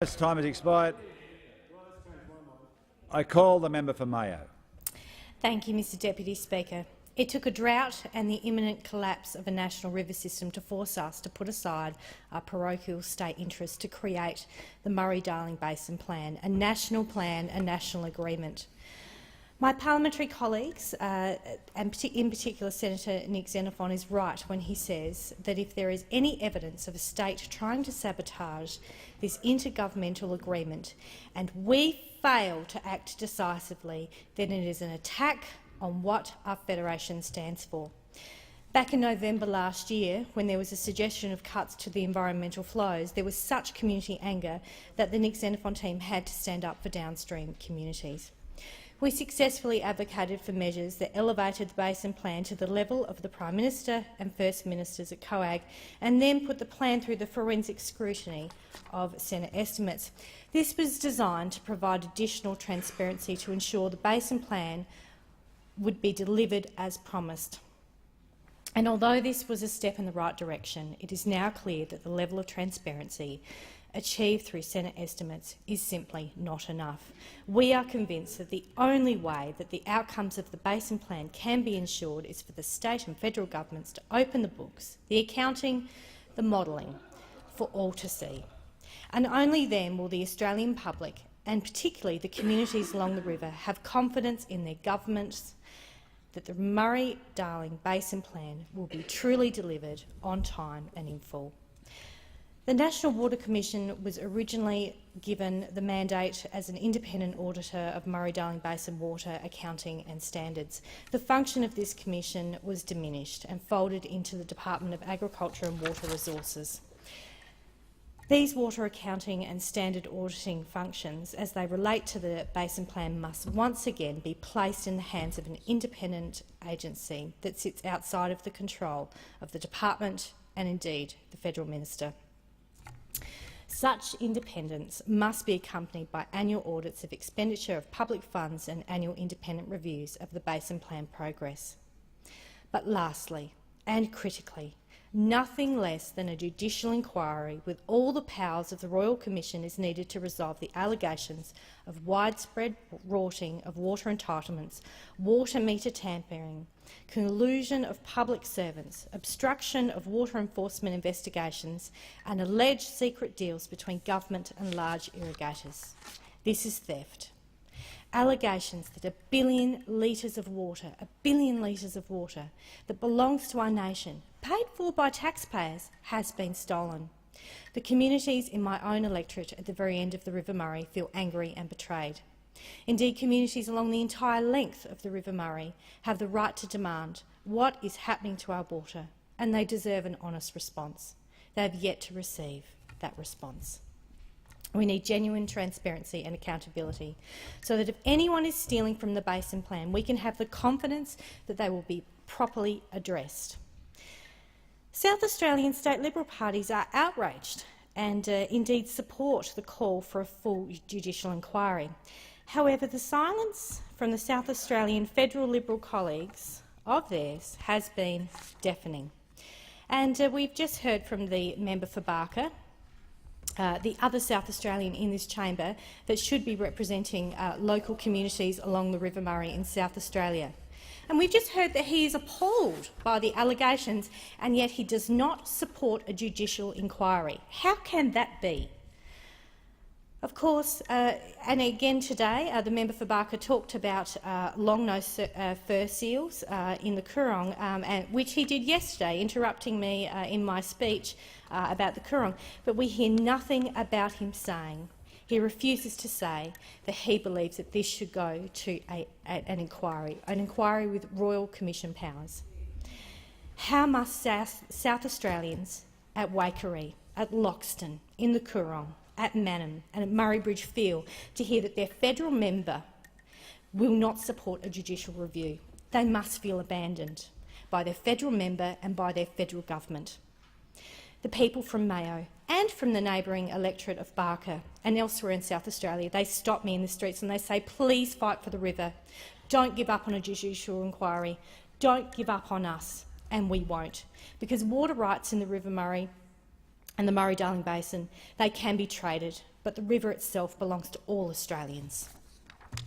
Its time has expired. I call the member for Mayo. Thank you, Mr Deputy Speaker. It took a drought and the imminent collapse of a national river system to force us to put aside our parochial state interest to create the Murray Darling Basin Plan, a national plan, a national agreement. My parliamentary colleagues, and in particular Senator Nick Xenophon, is right when he says that if there is any evidence of a state trying to sabotage this intergovernmental agreement and we fail to act decisively, then it is an attack on what our federation stands for. Back in November last year, when there was a suggestion of cuts to the environmental flows, there was such community anger that the Nick Xenophon team had to stand up for downstream communities. We successfully advocated for measures that elevated the Basin Plan to the level of the Prime Minister and First Ministers at COAG, and then put the plan through the forensic scrutiny of Senate estimates. This was designed to provide additional transparency to ensure the Basin Plan would be delivered as promised. And although this was a step in the right direction, it is now clear that the level of transparency achieved through Senate estimates is simply not enough. We are convinced that the only way that the outcomes of the Basin Plan can be ensured is for the state and federal governments to open the books, the accounting, the modelling, for all to see. And only then will the Australian public, and particularly the communities along the river, have confidence in their governments that the Murray-Darling Basin Plan will be truly delivered on time and in full. The National Water Commission was originally given the mandate as an independent auditor of Murray-Darling Basin water accounting and standards. The function of this commission was diminished and folded into the Department of Agriculture and Water Resources. These water accounting and standard auditing functions, as they relate to the Basin Plan, must once again be placed in the hands of an independent agency that sits outside of the control of the department and indeed the federal minister. Such independence must be accompanied by annual audits of expenditure of public funds and annual independent reviews of the Basin Plan progress. But lastly, and critically, nothing less than a judicial inquiry with all the powers of the Royal Commission is needed to resolve the allegations of widespread rorting of water entitlements, water meter tampering, collusion of public servants, obstruction of water enforcement investigations and alleged secret deals between government and large irrigators. This is theft. Allegations that 1 billion litres of water, 1 billion litres of water that belongs to our nation, paid for by taxpayers, has been stolen. The communities in my own electorate at the very end of the River Murray feel angry and betrayed. Indeed, communities along the entire length of the River Murray have the right to demand what is happening to our water, and they deserve an honest response. They have yet to receive that response. We need genuine transparency and accountability so that if anyone is stealing from the Basin Plan, we can have the confidence that they will be properly addressed. South Australian state Liberal parties are outraged and indeed support the call for a full judicial inquiry. However, the silence from the South Australian federal Liberal colleagues of theirs has been deafening. And we've just heard from the member for Barker, the other South Australian in this chamber that should be representing local communities along the River Murray in South Australia. And we've just heard that he is appalled by the allegations, and yet he does not support a judicial inquiry. How can that be? Of course, and again today, the member for Barker talked about long-nosed fur seals in the Coorong, which he did yesterday, interrupting me in my speech about the Coorong. But we hear nothing about him saying. He refuses to say that he believes that this should go to an inquiry with Royal Commission powers. How must South Australians at Waikerie, at Loxton, in the Coorong, at Mannum and at Murray Bridge feel to hear that their federal member will not support a judicial review? They must feel abandoned by their federal member and by their federal government. The people from Mayo and from the neighbouring electorate of Barker and elsewhere in South Australia, they stop me in the streets and they say, please fight for the river. Don't give up on a judicial inquiry. Don't give up on us. And we won't, because water rights in the River Murray and the Murray-Darling Basin, they can be traded but the river itself belongs to all Australians.